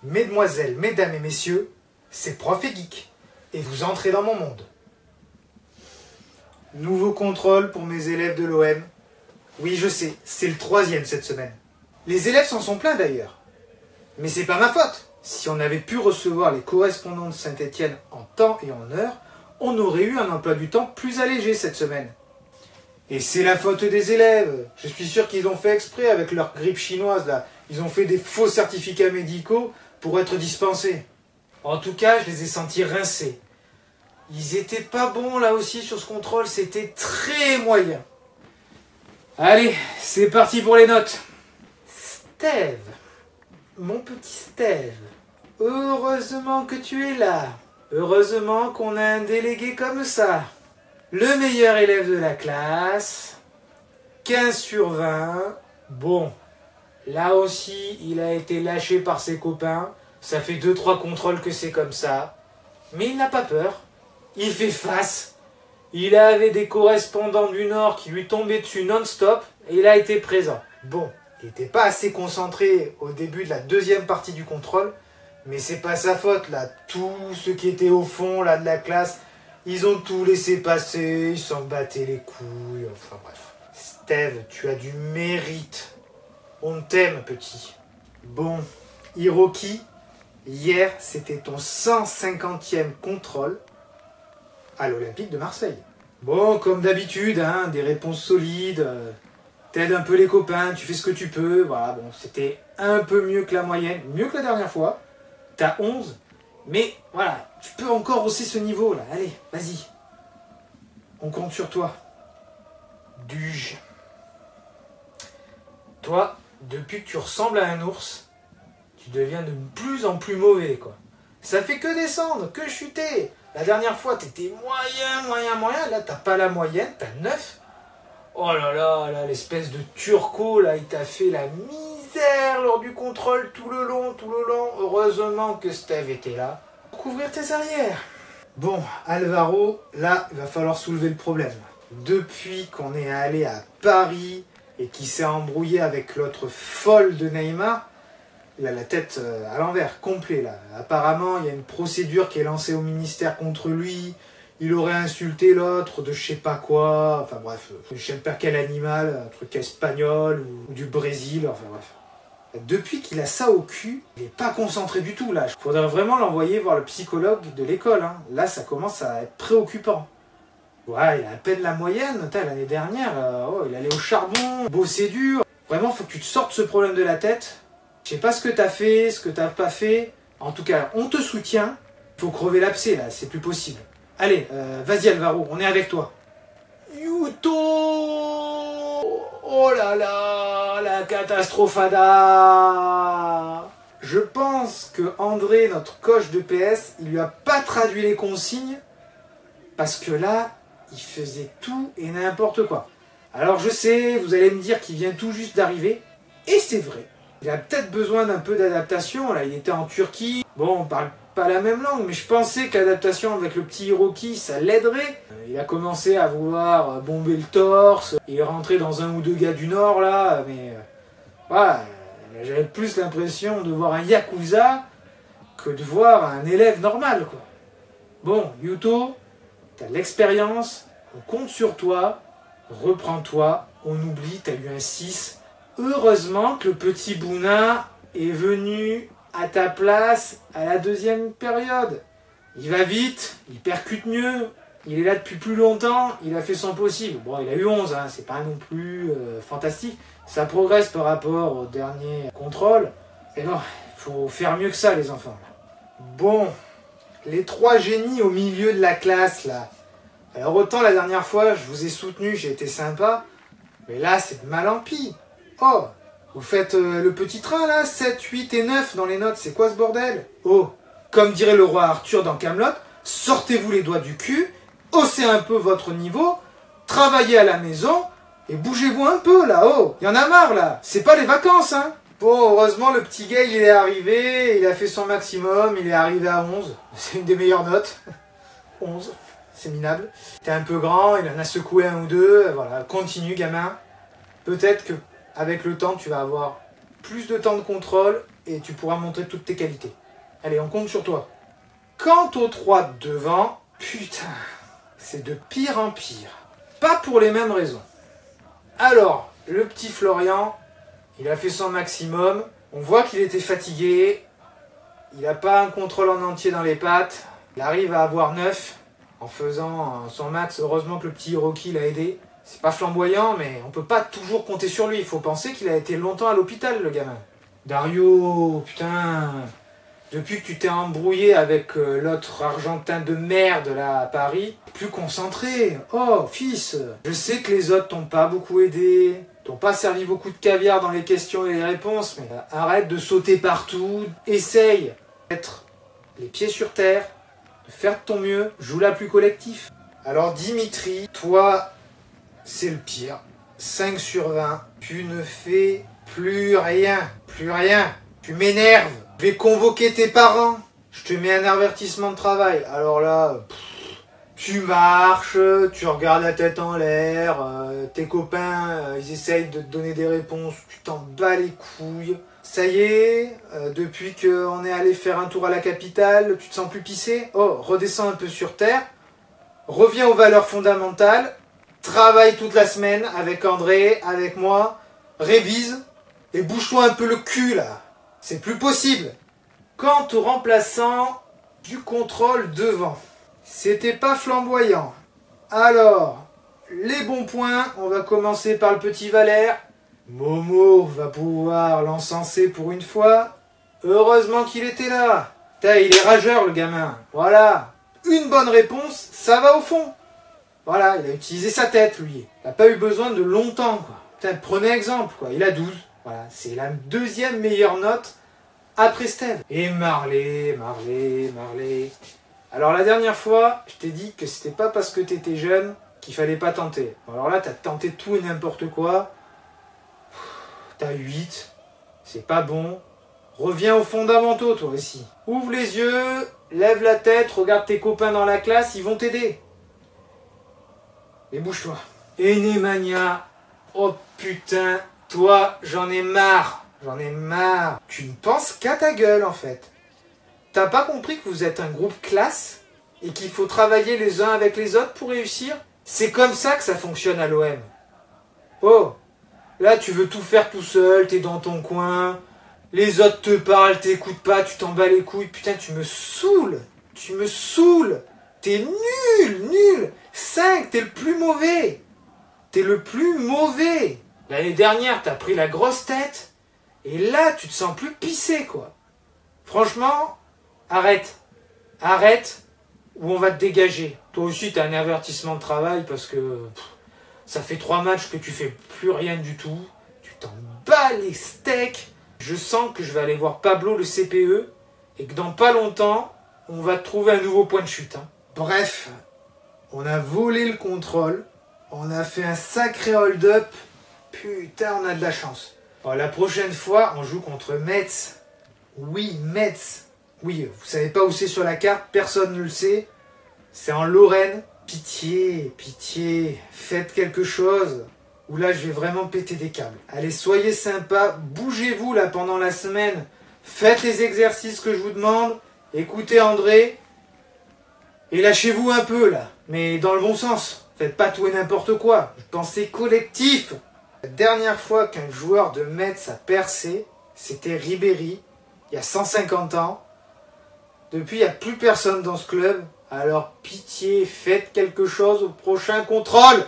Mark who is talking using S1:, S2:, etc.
S1: Mesdemoiselles, mesdames et messieurs, c'est Prof et Geek, et vous entrez dans mon monde. Nouveau contrôle pour mes élèves de l'OM. Oui, je sais, c'est le 3e cette semaine. Les élèves s'en sont plaints d'ailleurs. Mais c'est pas ma faute. Si on avait pu recevoir les correspondants de Saint-Étienne en temps et en heure, on aurait eu un emploi du temps plus allégé cette semaine. Et c'est la faute des élèves. Je suis sûr qu'ils ont fait exprès avec leur grippe chinoise là. Ils ont fait des faux certificats médicaux pour être dispensés. En tout cas, je les ai sentis rincés. Ils étaient pas bons là aussi sur ce contrôle, c'était très moyen. Allez, c'est parti pour les notes. Steve, mon petit Steve, heureusement que tu es là. Heureusement qu'on a un délégué comme ça. Le meilleur élève de la classe, 15 sur 20. Bon, là aussi, il a été lâché par ses copains. Ça fait 2-3 contrôles que c'est comme ça. Mais il n'a pas peur. Il fait face. Il avait des correspondants du Nord qui lui tombaient dessus non-stop et il a été présent. Bon, il n'était pas assez concentré au début de la deuxième partie du contrôle, mais c'est pas sa faute là. Tous ceux qui étaient au fond là de la classe, ils ont tout laissé passer, ils s'en battaient les couilles, enfin bref. Steve, tu as du mérite. On t'aime, petit. Bon, Hiroki, hier c'était ton 150e contrôle à l'Olympique de Marseille. Bon, comme d'habitude, hein, des réponses solides, t'aides un peu les copains, tu fais ce que tu peux, voilà, bon, c'était un peu mieux que la moyenne, mieux que la dernière fois, t'as 11, mais voilà, tu peux encore hausser ce niveau là, allez, vas-y, on compte sur toi. Duge. Toi, depuis que tu ressembles à un ours, tu deviens de plus en plus mauvais, quoi. Ça fait que descendre, que chuter. La dernière fois, t'étais moyen. Là, t'as pas la moyenne, t'as 9. Oh là là, l'espèce de turco, là, il t'a fait la misère lors du contrôle tout le long. Heureusement que Steve était là pour couvrir tes arrières. Bon, Alvaro, là, il va falloir soulever le problème. Depuis qu'on est allé à Paris et qu'il s'est embrouillé avec l'autre folle de Neymar, il a la tête à l'envers, complet là. Apparemment, il y a une procédure qui est lancée au ministère contre lui. Il aurait insulté l'autre de je sais pas quoi. Enfin bref, je sais pas quel animal, un truc espagnol ou du Brésil. Enfin bref. Depuis qu'il a ça au cul, il n'est pas concentré du tout là. Il faudrait vraiment l'envoyer voir le psychologue de l'école. Hein. Là, ça commence à être préoccupant. Ouais, il a à peine la moyenne. L'année dernière, il allait au charbon, bosser dur. Vraiment, faut que tu te sortes ce problème de la tête. Je sais pas ce que t'as fait, ce que t'as pas fait. En tout cas, on te soutient. Faut crever l'abcès là, c'est plus possible. Allez, vas-y Alvaro, on est avec toi. Yuto! Oh là là, la catastrophada! Je pense que André, notre coach de PS, il lui a pas traduit les consignes parce que là, il faisait tout et n'importe quoi. Alors je sais, vous allez me dire qu'il vient tout juste d'arriver, et c'est vrai. Il a peut-être besoin d'un peu d'adaptation, là il était en Turquie, bon on parle pas la même langue, mais je pensais que l'adaptation avec le petit Hiroki ça l'aiderait. Il a commencé à vouloir bomber le torse, et rentrer dans un ou deux gars du Nord là, mais voilà, j'avais plus l'impression de voir un Yakuza que de voir un élève normal quoi. Bon, Yuto, t'as l'expérience, on compte sur toi, reprends-toi, on oublie, t'as eu un 6. Heureusement que le petit Bouna est venu à ta place à la deuxième période. Il va vite, il percute mieux, il est là depuis plus longtemps, il a fait son possible. Bon, il a eu 11, hein, c'est pas non plus fantastique. Ça progresse par rapport au dernier contrôle. Mais bon, il faut faire mieux que ça, les enfants. Bon, les 3 génies au milieu de la classe, là. Alors autant la dernière fois, je vous ai soutenu, j'ai été sympa, mais là, c'est de mal en pis. Oh, vous faites le petit train là, 7, 8 et 9 dans les notes, c'est quoi ce bordel? Oh, comme dirait le roi Arthur dans Camelot, sortez-vous les doigts du cul, haussez un peu votre niveau, travaillez à la maison et bougez-vous un peu là, oh, y en a marre là, c'est pas les vacances hein. Bon, heureusement le petit gars il est arrivé, il a fait son maximum, il est arrivé à 11, c'est une des meilleures notes, 11, c'est minable. T'es un peu grand, il en a secoué un ou deux, voilà, continue gamin, peut-être que avec le temps, tu vas avoir plus de temps de contrôle et tu pourras montrer toutes tes qualités. Allez, on compte sur toi. Quant aux 3 de devant, putain, c'est de pire en pire. Pas pour les mêmes raisons. Alors, le petit Florian, il a fait son maximum. On voit qu'il était fatigué. Il n'a pas un contrôle en entier dans les pattes. Il arrive à avoir 9 en faisant son max. Heureusement que le petit Hiroki l'a aidé. C'est pas flamboyant, mais on peut pas toujours compter sur lui. Il faut penser qu'il a été longtemps à l'hôpital, le gamin. Dario, putain, depuis que tu t'es embrouillé avec l'autre Argentin de merde là à Paris, plus concentré. Oh, fils, je sais que les autres t'ont pas beaucoup aidé, t'ont pas servi beaucoup de caviar dans les questions et les réponses, mais arrête de sauter partout, essaye d'être les pieds sur terre, de faire de ton mieux, joue la plus collectif. Alors Dimitri, toi, c'est le pire. 5 sur 20, tu ne fais plus rien, plus rien. Tu m'énerves. Je vais convoquer tes parents. Je te mets un avertissement de travail. Alors là, tu marches, tu regardes la tête en l'air, tes copains, ils essayent de te donner des réponses, tu t'en bats les couilles. Ça y est, depuis qu'on est allé faire un tour à la capitale, tu te sens plus pissé? Oh, redescends un peu sur terre, reviens aux valeurs fondamentales, travaille toute la semaine avec André, avec moi, révise, et bouge-toi un peu le cul là. C'est plus possible. Quant au remplaçant du contrôle devant, c'était pas flamboyant. Alors, les bons points, on va commencer par le petit Valère. Momo va pouvoir l'encenser pour une fois. Heureusement qu'il était là. Putain, il est rageur le gamin. Voilà. Une bonne réponse, ça va au fond. Voilà, il a utilisé sa tête lui. Il n'a pas eu besoin de longtemps quoi. Putain, prenez exemple quoi, il a 12. Voilà, c'est la deuxième meilleure note après Steve. Et Marley. Alors la dernière fois, je t'ai dit que c'était pas parce que t'étais jeune qu'il fallait pas tenter. Alors là, t'as tenté tout et n'importe quoi. T'as 8, c'est pas bon. Reviens aux fondamentaux toi aussi. Ouvre les yeux, lève la tête, regarde tes copains dans la classe, ils vont t'aider. Et bouge-toi. Enemania, oh putain, toi, j'en ai marre. Tu ne penses qu'à ta gueule, en fait. T'as pas compris que vous êtes un groupe classe et qu'il faut travailler les uns avec les autres pour réussir? C'est comme ça que ça fonctionne à l'OM. Oh, là, tu veux tout faire tout seul, t'es dans ton coin, les autres te parlent, t'écoutes pas, tu t'en bats les couilles. Putain, tu me saoules. T'es nul. 5, t'es le plus mauvais. L'année dernière, t'as pris la grosse tête. Et là, tu te sens plus pissé, quoi. Franchement, arrête, ou on va te dégager. Toi aussi, t'as un avertissement de travail parce que ça fait 3 matchs que tu fais plus rien du tout. Tu t'en bats les steaks. Je sens que je vais aller voir Pablo, le CPE, et que dans pas longtemps, on va trouver un nouveau point de chute. Hein. Bref, on a volé le contrôle, on a fait un sacré hold-up. Putain, on a de la chance. Alors, la prochaine fois, on joue contre Metz. Oui, Metz. Oui, vous savez pas où c'est sur la carte, personne ne le sait. C'est en Lorraine. Pitié, faites quelque chose. Ou là, je vais vraiment péter des câbles. Allez, soyez sympas, bougez-vous là pendant la semaine. Faites les exercices que je vous demande. Écoutez André. Et lâchez-vous un peu là, mais dans le bon sens. Faites pas tout et n'importe quoi. Pensez collectif. La dernière fois qu'un joueur de Metz a percé, c'était Ribéry, il y a 150 ans. Depuis, il n'y a plus personne dans ce club. Alors pitié, faites quelque chose au prochain contrôle.